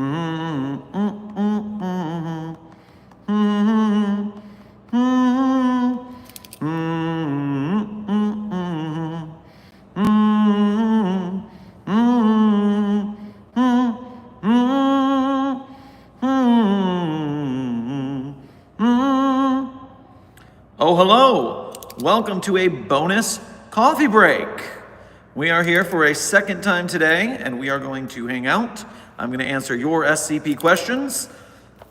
Oh, hello. Welcome to a bonus coffee break. We are here for a second time today, and we are going to hang out. I'm going to answer your SCP questions.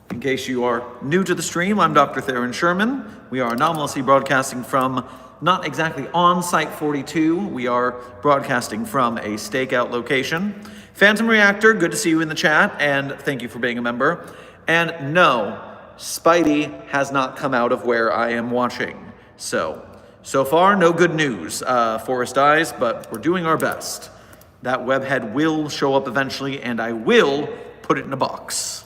In case you are new to the stream, I'm Dr. Sherman. We are anomalously broadcasting from not exactly on Site 42. We are broadcasting from a stakeout location. Phantom Reactor, good to see you in the chat, and thank you for being a member. And no, Spidey has not come out of where I am watching. So far, no good news, Forest Eyes, but we're doing our best. That webhead will show up eventually, and I will put it in a box.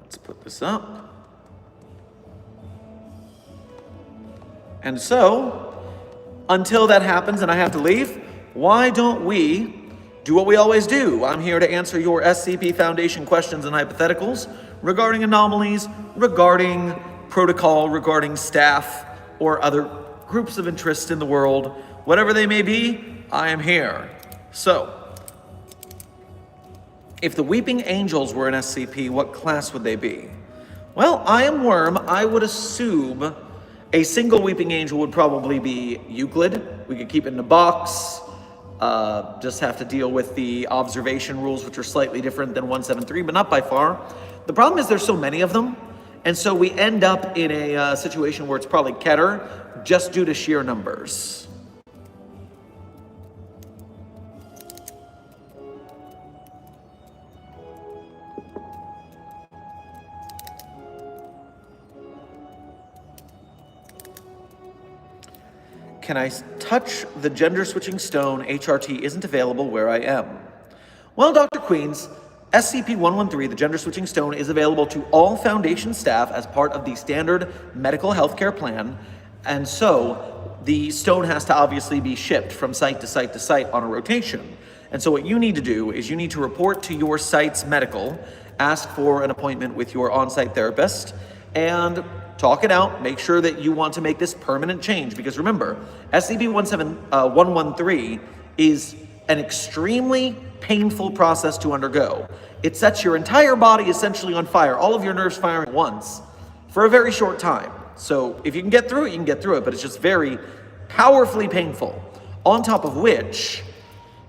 Let's put this up. And so, until that happens and I have to leave, why don't we do what we always do? I'm here to answer your SCP Foundation questions and hypotheticals regarding anomalies, regarding protocol, regarding staff, or other groups of interest in the world. Whatever they may be, I am here. So, if the Weeping Angels were an SCP, what class would they be? Well, I am Worm. I would assume a single Weeping Angel would probably be Euclid. We could keep it in a box. Just have to deal with the observation rules, which are slightly different than 173, but not by far. The problem is there's so many of them, and so we end up in a situation where it's probably Keter, just due to sheer numbers. Can I touch the gender-switching stone? HRT isn't available where I am. Well, Dr. Queens, SCP-113, the gender-switching stone, is available to all Foundation staff as part of the standard medical healthcare plan, and so the stone has to obviously be shipped from site to site to site on a rotation. And so what you need to do is you need to report to your site's medical, ask for an appointment with your on-site therapist, and talk it out. Make sure that you want to make this permanent change, because remember, SCP-113 is an extremely painful process to undergo. It sets your entire body essentially on fire, all of your nerves firing at once, for a very short time. So if you can get through it, you can get through it, but it's just very powerfully painful. On top of which,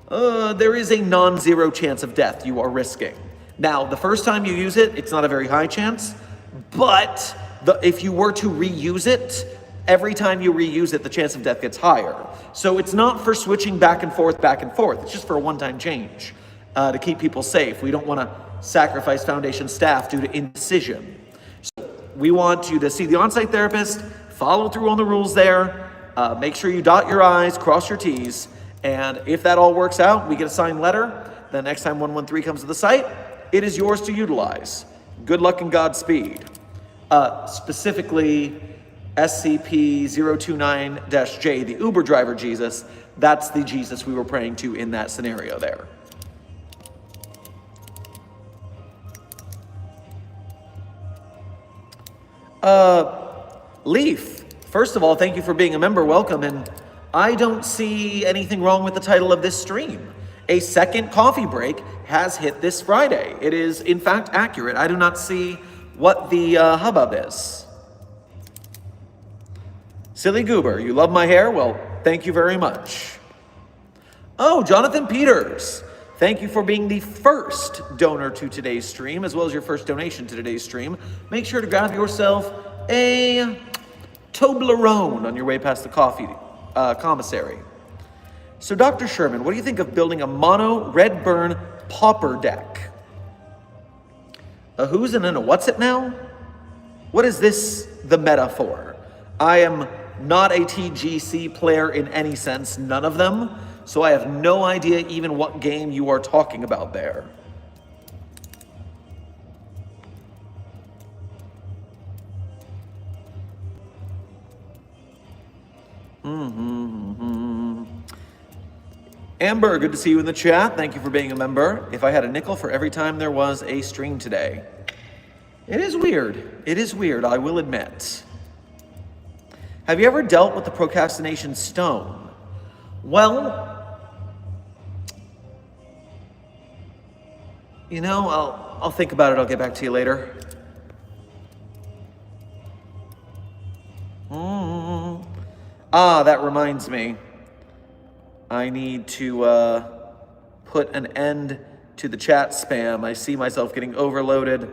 there is a non-zero chance of death you are risking. Now, the first time you use it, it's not a very high chance, but if you were to reuse it, every time you reuse it, the chance of death gets higher. So it's not for switching back and forth. It's just for a one-time change to keep people safe. We don't want to sacrifice Foundation staff due to indecision. So we want you to see the on-site therapist, follow through on the rules there, make sure you dot your I's, cross your T's, and if that all works out, we get a signed letter. The next time 113 comes to the site, it is yours to utilize. Good luck and Godspeed. Specifically, SCP-029-J, the Uber driver Jesus, that's the Jesus we were praying to in that scenario there. Leaf, first of all, thank you for being a member, welcome, and I don't see anything wrong with the title of this stream. A second coffee break has hit this Friday. It is, in fact, accurate. I do not see what the hubbub is. Silly Goober, you love my hair? Well, thank you very much. Oh, Jonathan Peters, thank you for being the first donor to today's stream, as well as your first donation to today's stream. Make sure to grab yourself a Toblerone on your way past the coffee commissary. So, Dr. Sherman, what do you think of building a mono red burn pauper deck? A who's and a what's it now? What is this the meta for? I am not a TGC player in any sense, none of them, so I have no idea even what game you are talking about there. Amber, good to see you in the chat. Thank you for being a member. If I had a nickel for every time there was a stream today. It is weird. It is weird, I will admit. Have you ever dealt with the procrastination stone? Well, you know, I'll think about it. I'll get back to you later. Ah, that reminds me. I need to put an end to the chat spam. I see myself getting overloaded.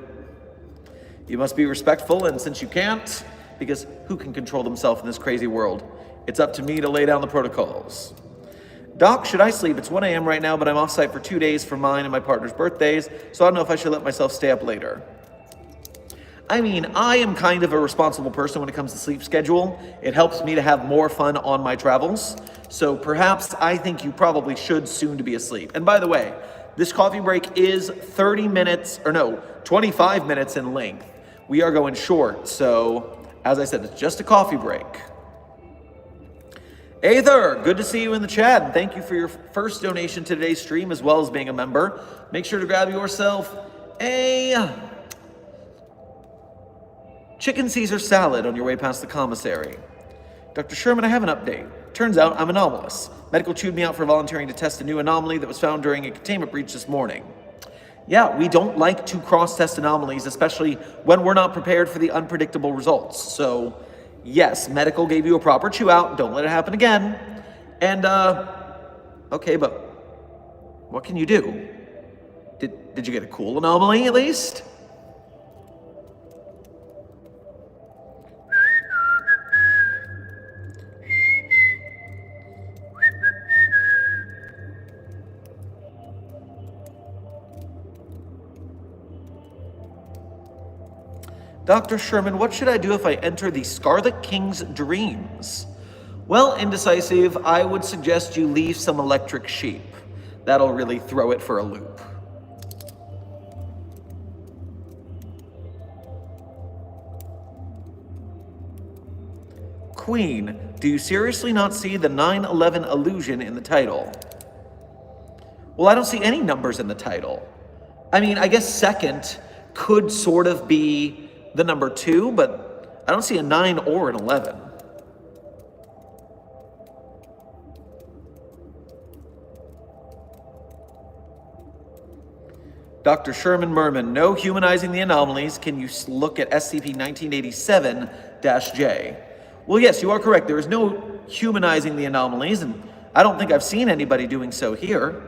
You must be respectful, and since you can't, because who can control themselves in this crazy world? It's up to me to lay down the protocols. Doc, should I sleep? It's 1 a.m. right now, but I'm off site for 2 days for mine and my partner's birthdays, so I don't know if I should let myself stay up later. I mean, I am kind of a responsible person when it comes to sleep schedule. It helps me to have more fun on my travels. So perhaps I think you probably should soon to be asleep. And by the way, this coffee break is 25 minutes in length. We are going short. So as I said, it's just a coffee break. Aether, good to see you in the chat. And thank you for your first donation to today's stream as well as being a member. Make sure to grab yourself a chicken Caesar salad on your way past the commissary. Dr. Sherman, I have an update. Turns out I'm anomalous. Medical chewed me out for volunteering to test a new anomaly that was found during a containment breach this morning. Yeah, we don't like to cross-test anomalies, especially when we're not prepared for the unpredictable results. So, yes, medical gave you a proper chew out. Don't let it happen again. And, okay, but what can you do? Did you get a cool anomaly at least? Dr. Sherman, what should I do if I enter the Scarlet King's dreams? Well, Indecisive, I would suggest you leave some electric sheep. That'll really throw it for a loop. Queen, do you seriously not see the 9/11 illusion in the title? Well, I don't see any numbers in the title. I mean, I guess second could sort of be the number 2, but I don't see a 9 or an 11. Dr. Sherman Merman, no humanizing the anomalies. Can you look at SCP-1987-J? Well, yes, you are correct. There is no humanizing the anomalies, and I don't think I've seen anybody doing so here.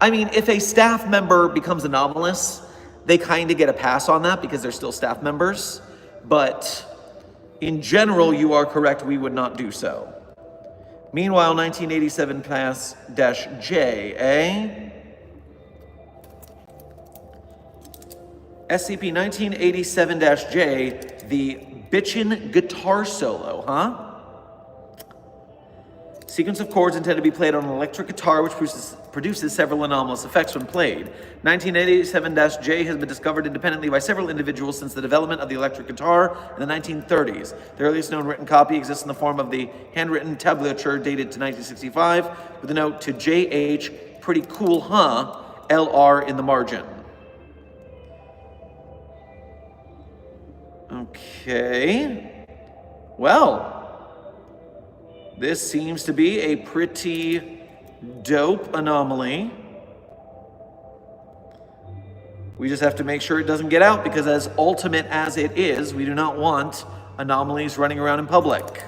I mean, if a staff member becomes anomalous, they kind of get a pass on that because they're still staff members. But in general, you are correct, we would not do so. Meanwhile, 1987-J, eh? SCP-1987-J, the bitchin' guitar solo, huh? Sequence of chords intended to be played on an electric guitar, which produces several anomalous effects when played. 1987-J has been discovered independently by several individuals since the development of the electric guitar in the 1930s. The earliest known written copy exists in the form of the handwritten tablature dated to 1965, with a note to J.H., pretty cool, huh? L.R. in the margin. Okay. Well, this seems to be a pretty dope anomaly. We just have to make sure it doesn't get out, because as ultimate as it is, we do not want anomalies running around in public.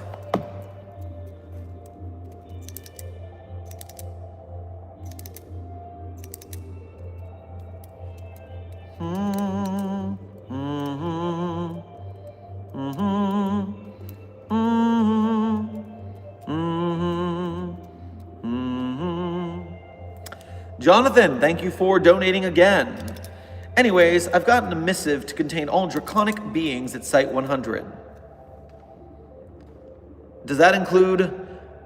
Jonathan, thank you for donating again. Anyways, I've gotten a missive to contain all draconic beings at Site 100. Does that include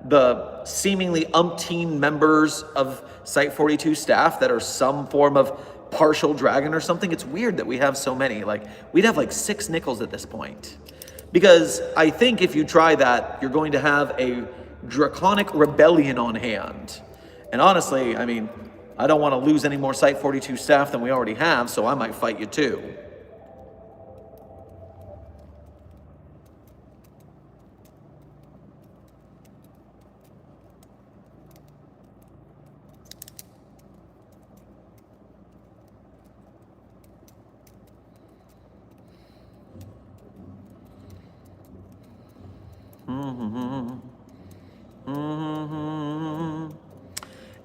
the seemingly umpteen members of Site 42 staff that are some form of partial dragon or something? It's weird that we have so many. Like, we'd have like 6 nickels at this point. Because I think if you try that, you're going to have a draconic rebellion on hand. And honestly, I mean, I don't want to lose any more Site 42 staff than we already have, so I might fight you too.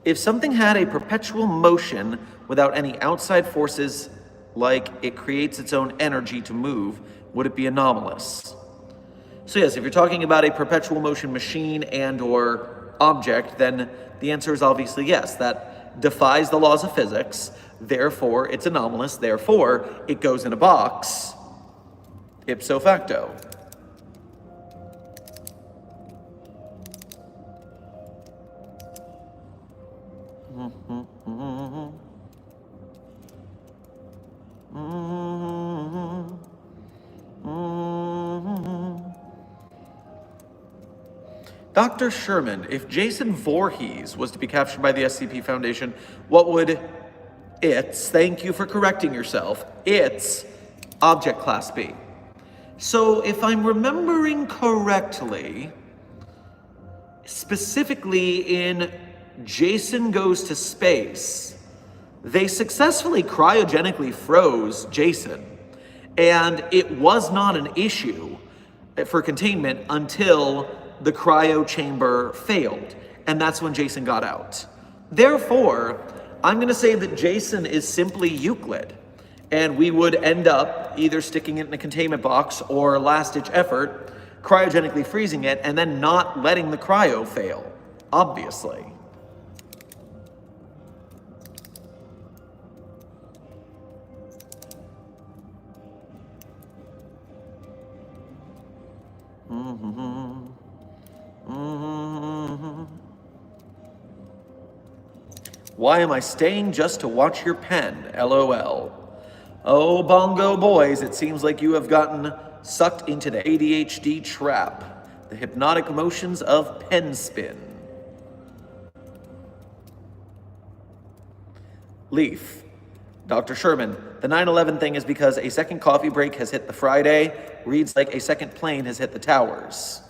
If something had a perpetual motion without any outside forces, like it creates its own energy to move, would it be anomalous? So yes, if you're talking about a perpetual motion machine and or object, then the answer is obviously yes. That defies the laws of physics, therefore it's anomalous, therefore it goes in a box, ipso facto. Dr. Sherman, if Jason Voorhees was to be captured by the SCP Foundation, what would its, thank you for correcting yourself, its object class be? So if I'm remembering correctly, specifically in Jason Goes to Space, they successfully cryogenically froze Jason, and it was not an issue for containment until the cryo chamber failed, and that's when Jason got out. Therefore, I'm going to say that Jason is simply Euclid, and we would end up either sticking it in a containment box or, last-ditch effort, cryogenically freezing it and then not letting the cryo fail, obviously. Why am I staying just to watch your pen? LOL. Oh, bongo boys, it seems like you have gotten sucked into the ADHD trap. The hypnotic motions of pen spin. Leaf. Dr. Sherman, the 9/11 thing is because a second coffee break has hit the Friday, reads like a second plane has hit the towers.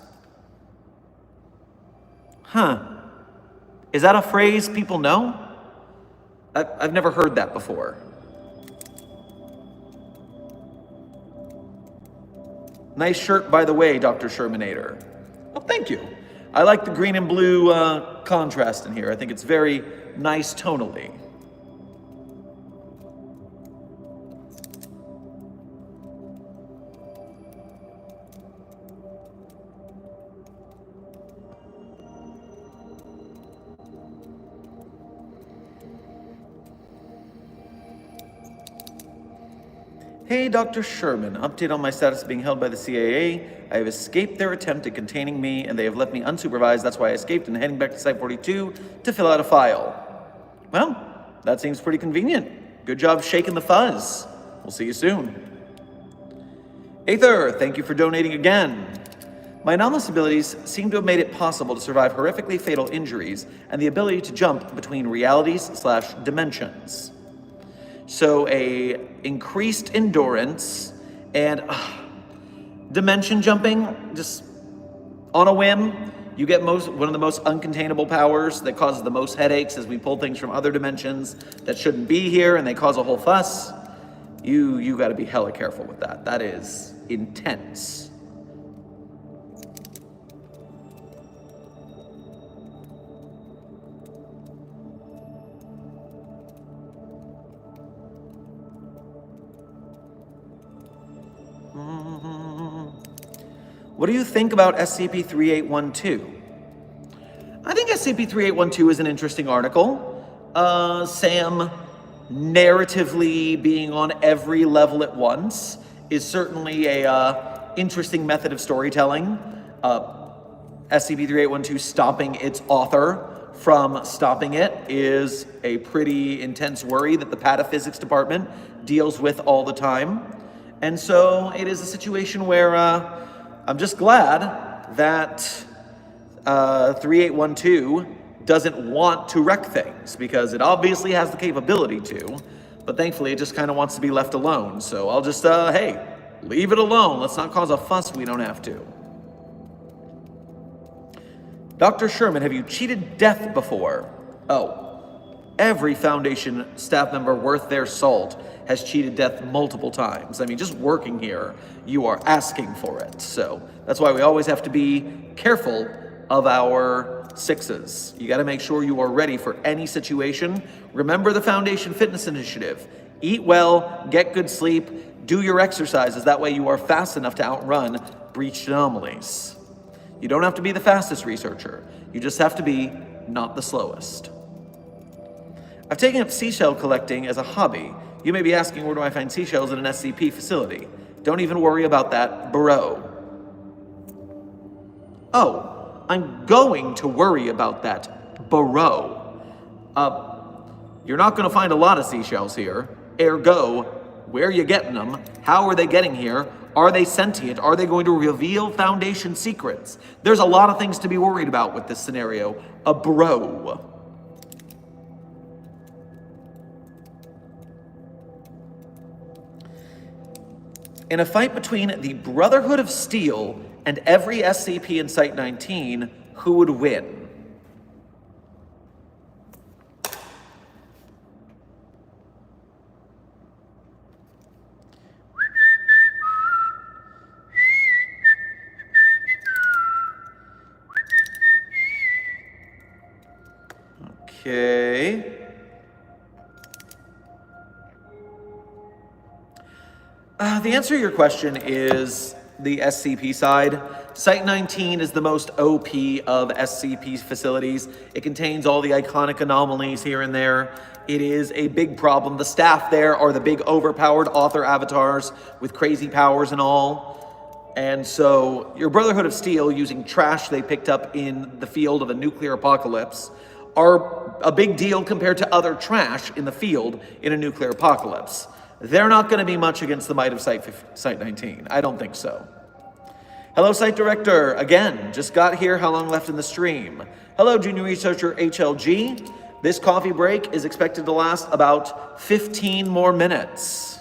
Huh. Is that a phrase people know? I've never heard that before. Nice shirt, by the way, Dr. Shermanator. Oh, thank you. I like the green and blue contrast in here. I think it's very nice tonally. Hey, Dr. Sherman, update on my status of being held by the CIA. I have escaped their attempt at containing me, and they have left me unsupervised. That's why I escaped and heading back to Site 42 to fill out a file. Well, that seems pretty convenient. Good job shaking the fuzz. We'll see you soon. Aether, thank you for donating again. My anomalous abilities seem to have made it possible to survive horrifically fatal injuries and the ability to jump between realities/dimensions. So a increased endurance and dimension jumping, just on a whim. You get one of the most uncontainable powers that causes the most headaches as we pull things from other dimensions that shouldn't be here and they cause a whole fuss. You got to be hella careful with that. That is intense. What do you think about SCP-3812? I think SCP-3812 is an interesting article. Sam narratively being on every level at once is certainly a interesting method of storytelling. SCP-3812 stopping its author from stopping it is a pretty intense worry that the pataphysics department deals with all the time. And so it is a situation where I'm just glad that 3812 doesn't want to wreck things because it obviously has the capability to, but thankfully it just kind of wants to be left alone. So I'll just, hey, leave it alone. Let's not cause a fuss we don't have to. Dr. Sherman, have you cheated death before? Oh, every Foundation staff member worth their salt has cheated death multiple times. I mean, just working here, you are asking for it. So that's why we always have to be careful of our sixes. You got to make sure you are ready for any situation. Remember the Foundation Fitness Initiative. Eat well, get good sleep, do your exercises. That way you are fast enough to outrun breached anomalies. You don't have to be the fastest researcher. You just have to be not the slowest. I've taken up seashell collecting as a hobby. You may be asking, where do I find seashells in an SCP facility? Don't even worry about that, bro. Oh, I'm going to worry about that, bro. You're not going to find a lot of seashells here. Ergo, where are you getting them? How are they getting here? Are they sentient? Are they going to reveal Foundation secrets? There's a lot of things to be worried about with this scenario. A bro. In a fight between the Brotherhood of Steel and every SCP in Site-19, who would win? Okay. The answer to your question is the SCP side. Site-19 is the most OP of SCP facilities. It contains all the iconic anomalies here and there. It is a big problem. The staff there are the big overpowered author avatars with crazy powers and all. And so your Brotherhood of Steel, using trash they picked up in the field of a nuclear apocalypse, are a big deal compared to other trash in the field in a nuclear apocalypse. They're not going to be much against the might of Site-19. I don't think so. Hello, Site Director. Again, just got here. How long left in the stream? Hello, Junior Researcher HLG. This coffee break is expected to last about 15 more minutes.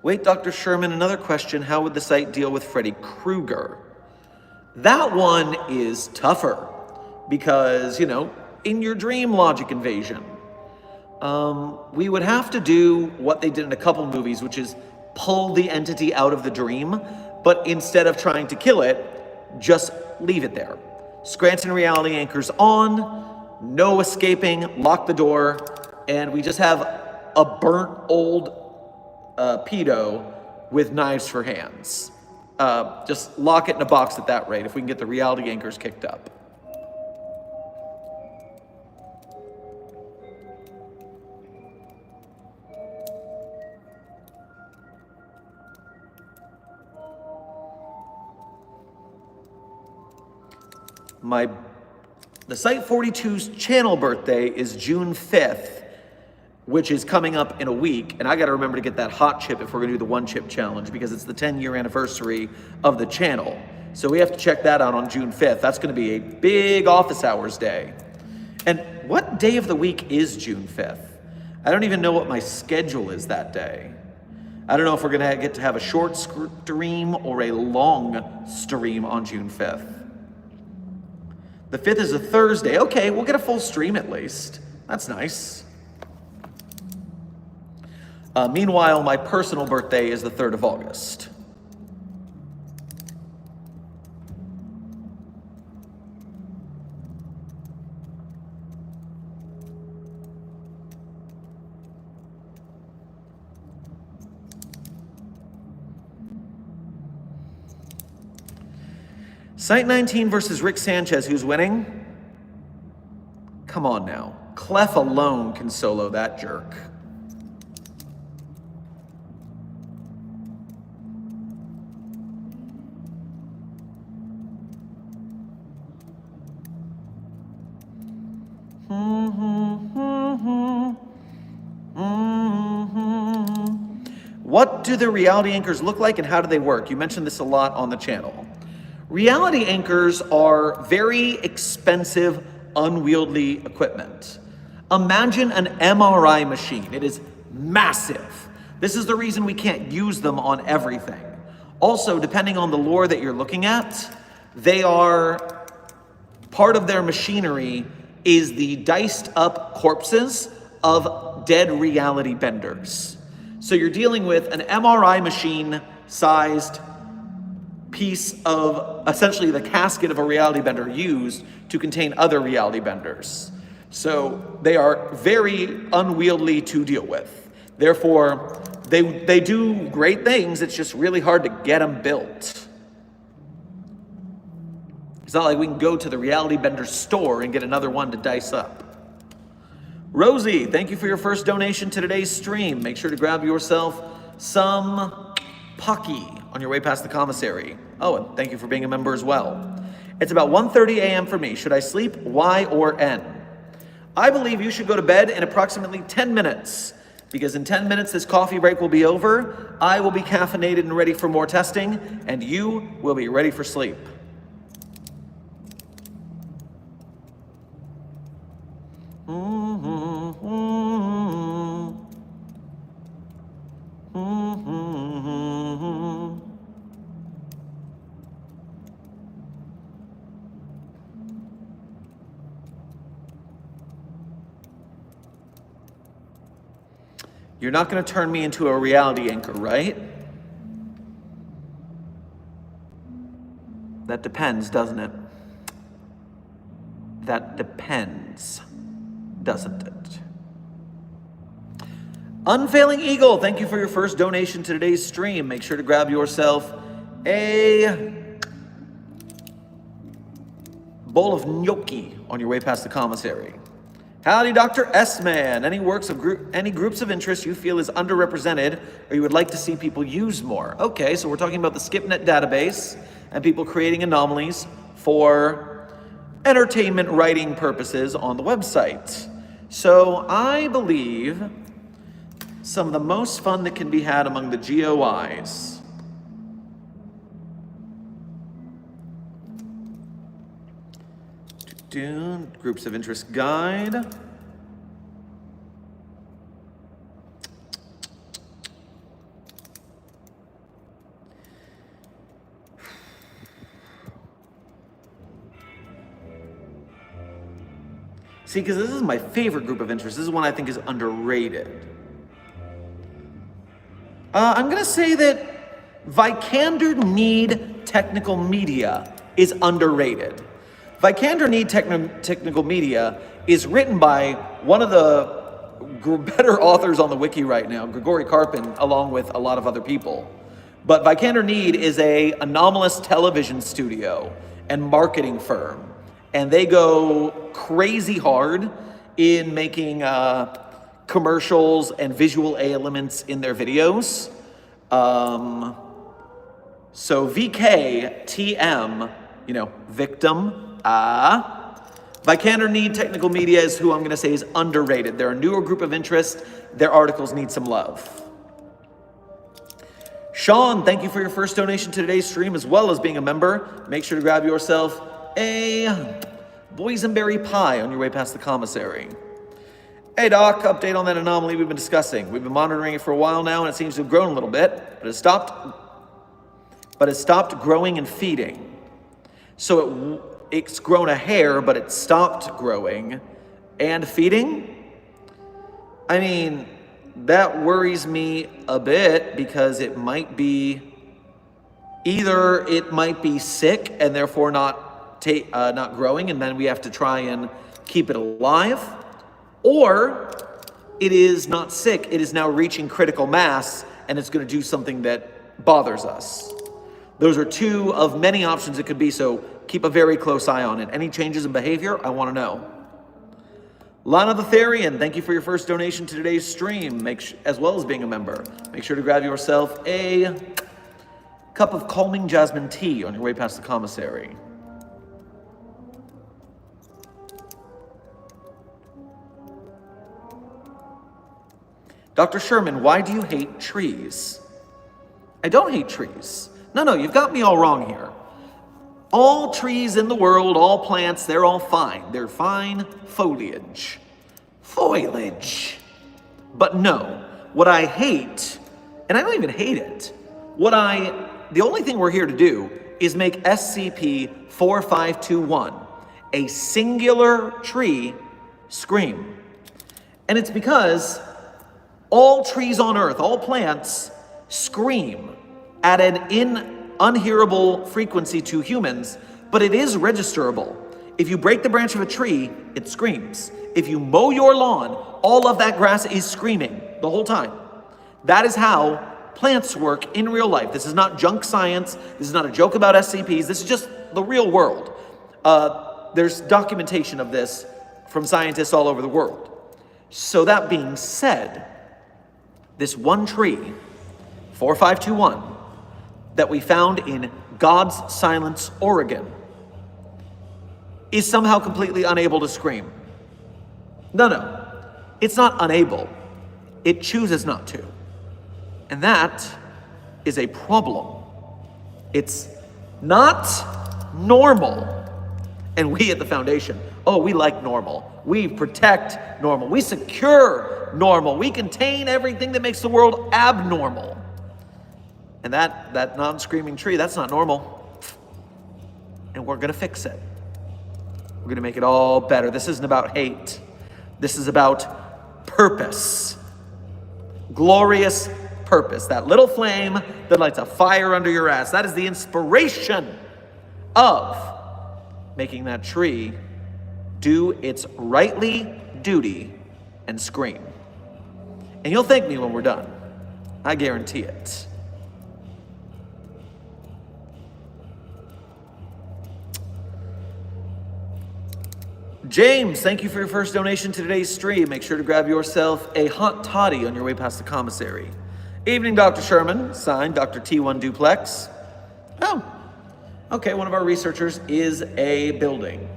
Wait, Dr. Sherman, another question. How would the site deal with Freddy Krueger? That one is tougher because, you know, in your dream logic invasion, we would have to do what they did in a couple movies, which is pull the entity out of the dream, but instead of trying to kill it, just leave it there. Scranton reality anchors on, no escaping, lock the door, and we just have a burnt old pedo with knives for hands. Just lock it in a box at that rate if we can get the reality anchors kicked up. The Site 42's channel birthday is June 5th, which is coming up in a week, and I gotta remember to get that hot chip if we're gonna do the one chip challenge because it's the 10-year anniversary of the channel. So we have to check that out on June 5th. That's gonna be a big office hours day. And what day of the week is June 5th? I don't even know what my schedule is that day. I don't know if we're gonna get to have a short stream or a long stream on June 5th. The 5th is a Thursday. Okay, we'll get a full stream at least. That's nice. Meanwhile, my personal birthday is the 3rd of August. Site-19 versus Rick Sanchez, who's winning? Come on now. Clef alone can solo that jerk. What do the reality anchors look like and how do they work? You mentioned this a lot on the channel. Reality anchors are very expensive, unwieldy equipment. Imagine an MRI machine. It is massive. This is the reason we can't use them on everything. Also, depending on the lore that you're looking at, they are, part of their machinery is the diced up corpses of dead reality benders. So you're dealing with an MRI machine sized piece of essentially the casket of a reality bender used to contain other reality benders. So they are very unwieldy to deal with. Therefore, they do great things, it's just really hard to get them built. It's not like we can go to the reality bender store and get another one to dice up. Rosie, thank you for your first donation to today's stream. Make sure to grab yourself some Pocky on your way past the commissary. Oh, and thank you for being a member as well. It's about 1:30 a.m. for me. Should I sleep? Y or N? I believe you should go to bed in approximately 10 minutes, because in 10 minutes this coffee break will be over, I will be caffeinated and ready for more testing, and you will be ready for sleep. You're not going to turn me into a reality anchor, right? That depends, doesn't it? That depends, doesn't it? Unfailing Eagle, thank you for your first donation to today's stream. Make sure to grab yourself a bowl of gnocchi on your way past the commissary. Howdy, Dr. S-Man. Any groups of interest you feel is underrepresented or you would like to see people use more? Okay, so we're talking about the SkipNet database and people creating anomalies for entertainment writing purposes on the website. So I believe some of the most fun that can be had among the GOIs groups of interest guide. See, because this is my favorite group of interest. This is one I think is underrated. I'm going to say that Vikander Need Technical Media is underrated. Vikander Need Technical Media is written by one of the better authors on the wiki right now, Grigory Karpin, along with a lot of other people. But Vikander Need is a anomalous television studio and marketing firm. And they go crazy hard in making commercials and visual elements in their videos. So VKTM, victim. Vikander Need Technical Media is who I'm going to say is underrated. They're a newer group of interest. Their articles need some love. Sean, thank you for your first donation to today's stream as well as being a member. Make sure to grab yourself a boysenberry pie on your way past the commissary. Hey Doc, update on that anomaly we've been discussing. We've been monitoring it for a while now and it seems to have grown a little bit, but it stopped growing and feeding. So it's grown a hair, but it stopped growing and feeding. I mean, that worries me a bit because it might be sick and therefore not growing, and then we have to try and keep it alive, or it is not sick, it is now reaching critical mass and it's going to do something that bothers us. Those are two of many options it could be, so keep a very close eye on it. Any changes in behavior, I want to know. Lana the Therian, thank you for your first donation to today's stream, as well as being a member. Make sure to grab yourself a cup of calming jasmine tea on your way past the commissary. Dr. Sherman, why do you hate trees? I don't hate trees. No, you've got me all wrong here. All trees in the world, all plants, they're all fine. They're fine foliage. Foliage. But no, what I hate, and I don't even hate it, the only thing we're here to do is make SCP-4521, a singular tree, scream. And it's because all trees on Earth, all plants, scream at an unhearable frequency to humans, but it is registerable. If you break the branch of a tree, it screams. If you mow your lawn, all of that grass is screaming the whole time. That is how plants work in real life. This is not junk science. This is not a joke about SCPs. This is just the real world. There's documentation of this from scientists all over the world. So that being said, this one tree, 4521, that we found in God's Silence, Oregon, is somehow completely unable to scream. No, it's not unable. It chooses not to. And that is a problem. It's not normal. And we at the Foundation, we like normal. We protect normal. We secure normal. We contain everything that makes the world abnormal. And that non-screaming tree, that's not normal. And we're gonna fix it. We're gonna make it all better. This isn't about hate. This is about purpose. Glorious purpose. That little flame that lights a fire under your ass. That is the inspiration of making that tree do its rightly duty and scream. And you'll thank me when we're done. I guarantee it. James, thank you for your first donation to today's stream. Make sure to grab yourself a hot toddy on your way past the commissary. Evening, Dr. Sherman. Signed, Dr. T1 Duplex. Oh, okay, one of our researchers is a building.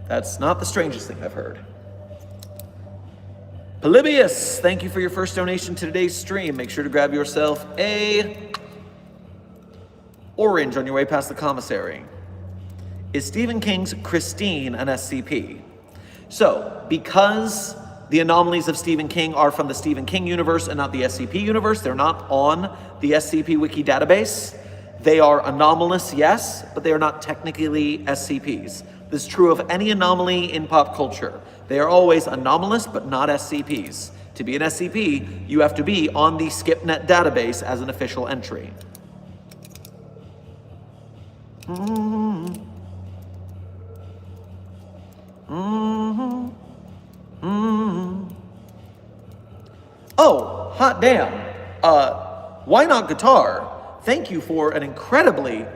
That's not the strangest thing I've heard. Polybius, thank you for your first donation to today's stream. Make sure to grab yourself a orange on your way past the commissary. Is Stephen King's Christine an SCP? So, because the anomalies of Stephen King are from the Stephen King universe and not the SCP universe, they're not on the SCP Wiki database. They are anomalous, yes, but they are not technically SCPs. This is true of any anomaly in pop culture. They are always anomalous, but not SCPs. To be an SCP, you have to be on the SkipNet database as an official entry. Oh, hot damn. Why not guitar? Thank you for an incredibly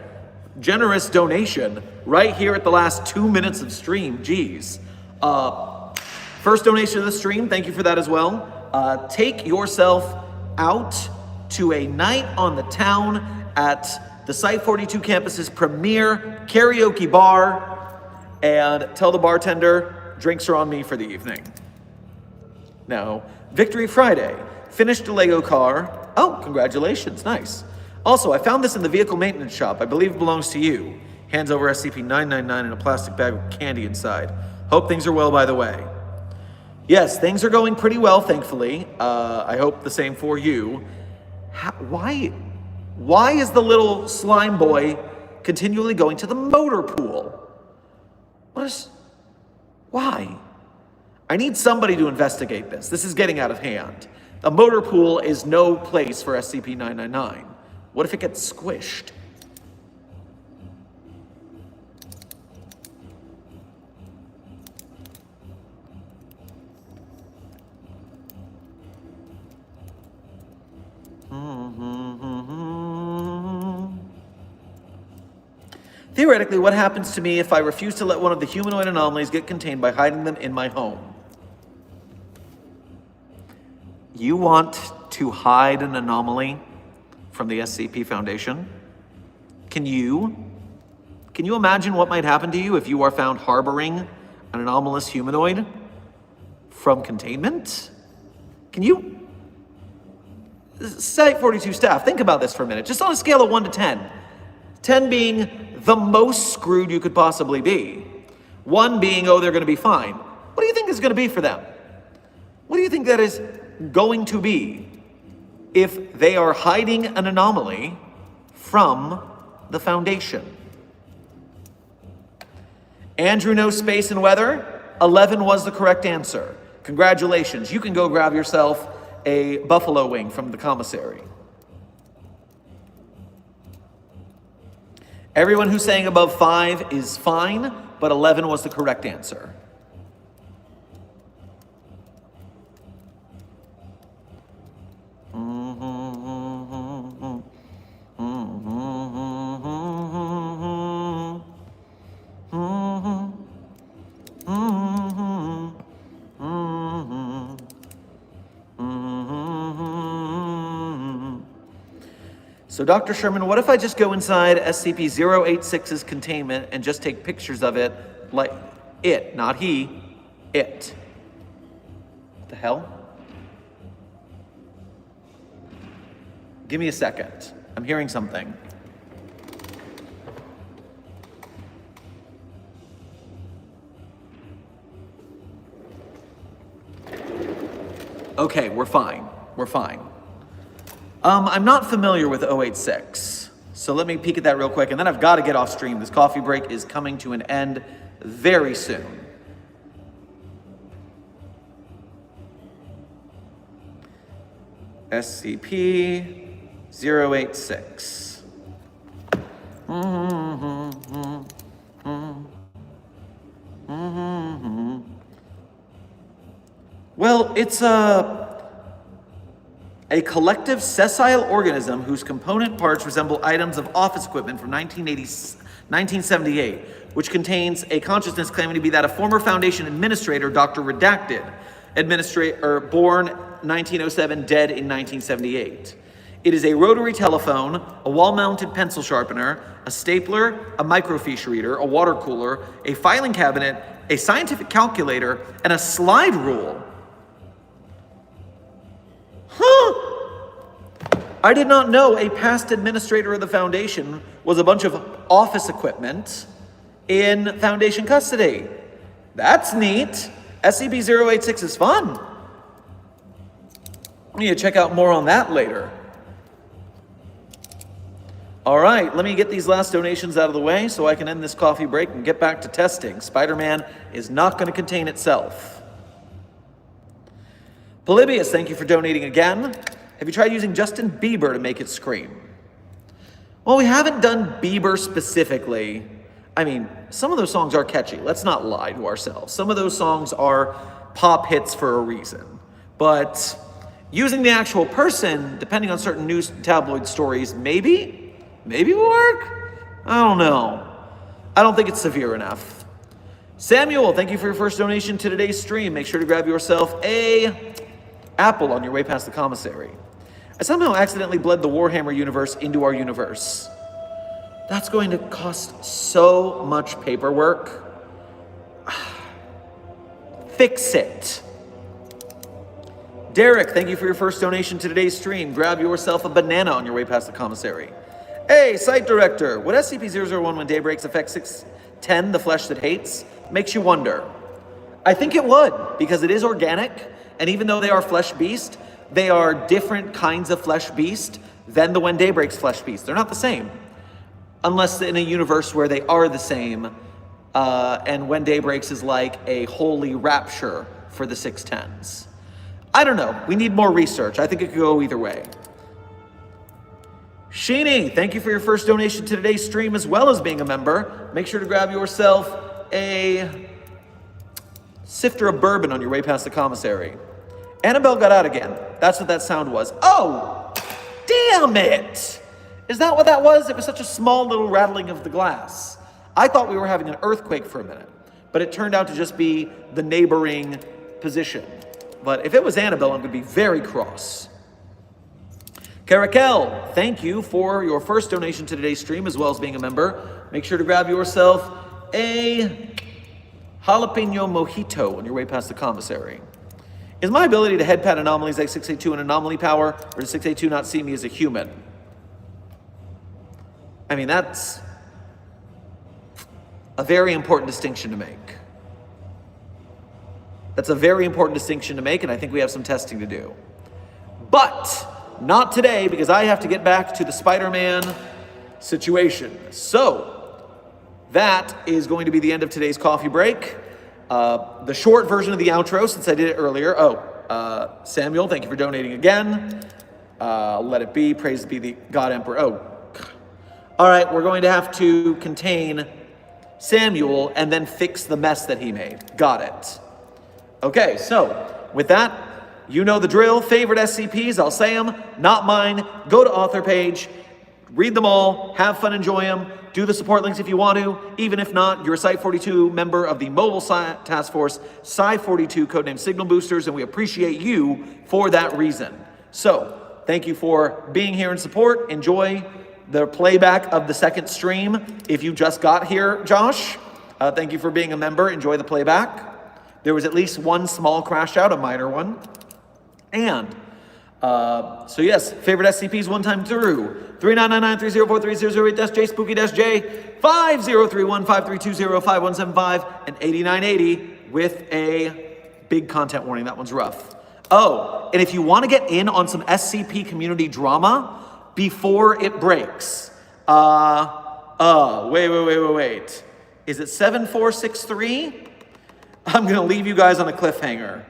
generous donation right here at the last 2 minutes of stream. Geez. First donation of the stream, thank you for that as well. Take yourself out to a night on the town at the Site 42 campus's premier karaoke bar and tell the bartender, drinks are on me for the evening. Now, Victory Friday, finished a Lego car. Oh, congratulations, nice. Also, I found this in the vehicle maintenance shop. I believe it belongs to you. Hands over SCP-999 in a plastic bag with candy inside. Hope things are well, by the way. Yes, things are going pretty well, thankfully. I hope the same for you. Why is the little slime boy continually going to the motor pool? Why? I need somebody to investigate this. This is getting out of hand. A motor pool is no place for SCP-999. What if it gets squished? Theoretically, what happens to me if I refuse to let one of the humanoid anomalies get contained by hiding them in my home? You want to hide an anomaly from the SCP Foundation? Can you imagine what might happen to you if you are found harboring an anomalous humanoid from containment? Can you? Site 42 staff, think about this for a minute. Just on a scale of 1 to 10. 10 being the most screwed you could possibly be. 1 being, oh, they're going to be fine. What do you think is going to be for them? What do you think that is going to be if they are hiding an anomaly from the Foundation? Andrew knows space and weather. 11 was the correct answer. Congratulations. You can go grab yourself a buffalo wing from the commissary. Everyone who's saying above 5 is fine, but 11 was the correct answer. So Dr. Sherman, what if I just go inside SCP-086's containment and just take pictures of it, like it, not he, it? What the hell? Give me a second. I'm hearing something. Okay, we're fine. We're fine. I'm not familiar with 086, so let me peek at that real quick, and then I've got to get off stream. This coffee break is coming to an end very soon. SCP-086. Well, it's a collective sessile organism whose component parts resemble items of office equipment from 1978, which contains a consciousness claiming to be that of former Foundation administrator, Dr. Redacted, born 1907, dead in 1978. It is a rotary telephone, a wall-mounted pencil sharpener, a stapler, a microfiche reader, a water cooler, a filing cabinet, a scientific calculator, and a slide rule. I did not know a past administrator of the Foundation was a bunch of office equipment in Foundation custody. That's neat. SCP-086 is fun. I need to check out more on that later. All right, let me get these last donations out of the way so I can end this coffee break and get back to testing. Spider-Man is not going to contain itself. Polybius, thank you for donating again. Have you tried using Justin Bieber to make it scream? Well, we haven't done Bieber specifically. I mean, some of those songs are catchy. Let's not lie to ourselves. Some of those songs are pop hits for a reason. But using the actual person, depending on certain news tabloid stories, maybe will work? I don't know. I don't think it's severe enough. Samuel, thank you for your first donation to today's stream. Make sure to grab yourself a apple on your way past the commissary. I somehow accidentally bled the Warhammer universe into our universe. That's going to cost so much paperwork. Fix it. Derek, thank you for your first donation to today's stream. Grab yourself a banana on your way past the commissary. Hey, site director, would SCP-001 when day breaks affect 610, the flesh that hates? Makes you wonder. I think it would, because it is organic, and even though they are flesh beast, they are different kinds of flesh beast than the When Day Breaks flesh beast. They're not the same. Unless in a universe where they are the same, and When Day Breaks is like a holy rapture for the 610s. I don't know. We need more research. I think it could go either way. Sheeny, thank you for your first donation to today's stream as well as being a member. Make sure to grab yourself a sifter of bourbon on your way past the commissary. Annabelle got out again. That's what that sound was. Oh, damn it. Is that what that was? It was such a small little rattling of the glass. I thought we were having an earthquake for a minute, but it turned out to just be the neighboring position. But if it was Annabelle, I'm going to be very cross. Caracal, thank you for your first donation to today's stream as well as being a member. Make sure to grab yourself a jalapeno mojito on your way past the commissary. Is my ability to head pat anomalies like 682 an anomaly power, or does 682 not see me as a human? I mean, that's a very important distinction to make. That's a very important distinction to make, and I think we have some testing to do. But not today, because I have to get back to the Spider-Man situation. So that is going to be the end of today's coffee break. The short version of the outro, since I did it earlier. Samuel, thank you for donating again. Let it be. Praise be the God Emperor. All right, we're going to have to contain Samuel and then fix the mess that he made. Got it. Okay, so with that, you know the drill. Favorite SCPs, I'll say them, not mine. Go to author page, read them all, have fun, enjoy them. Do the support links if you want to. Even if not, you're a Site-42 member of the Mobile Task Force, Sci-42, codename Signal Boosters, and we appreciate you for that reason. So, thank you for being here in support. Enjoy the playback of the second stream. If you just got here, Josh, thank you for being a member. Enjoy the playback. There was at least one small crash out, a minor one. And so yes, favorite SCPs one time through 3999-304-3008-J, Spooky-J, 5031-5320-5175, and 8980 with a big content warning. That one's rough. Oh, and if you want to get in on some SCP community drama before it breaks, wait. Is it 7463? I'm going to leave you guys on a cliffhanger.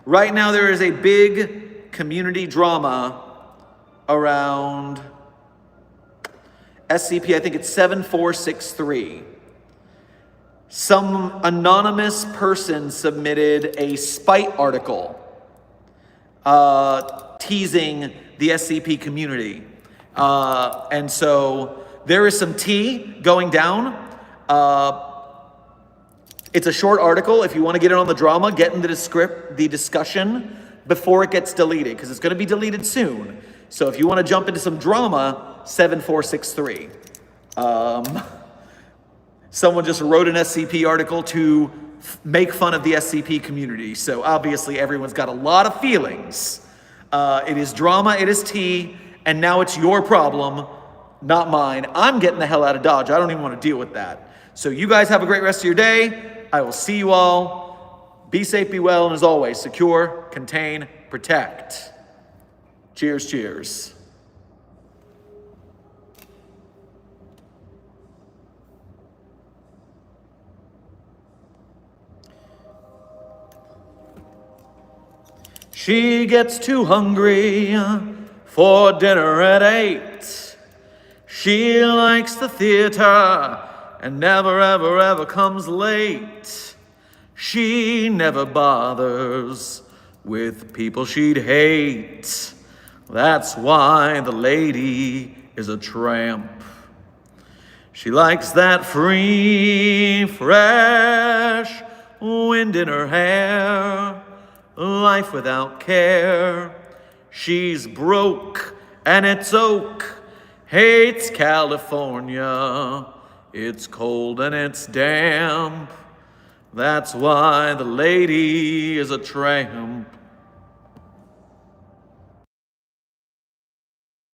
Right now there is a big community drama around SCP, I think it's 7463. Some anonymous person submitted a spite article teasing the SCP community. And so there is some tea going down. It's a short article. If you want to get in on the drama, get in the discussion before it gets deleted, because it's going to be deleted soon. So if you want to jump into some drama, 7463. Someone just wrote an SCP article to make fun of the SCP community. So obviously everyone's got a lot of feelings. It is drama, it is tea, and now it's your problem, not mine. I'm getting the hell out of Dodge. I don't even want to deal with that. So you guys have a great rest of your day. I will see you all. Be safe, be well, and as always, secure, contain, protect. Cheers, cheers. She gets too hungry for dinner at 8. She likes the theater and never, ever, ever comes late. She never bothers with people she'd hate. That's why the lady is a tramp. She likes that free, fresh wind in her hair, life without care. She's broke and it's oak, hates California. It's cold and it's damp. That's why the lady is a tramp.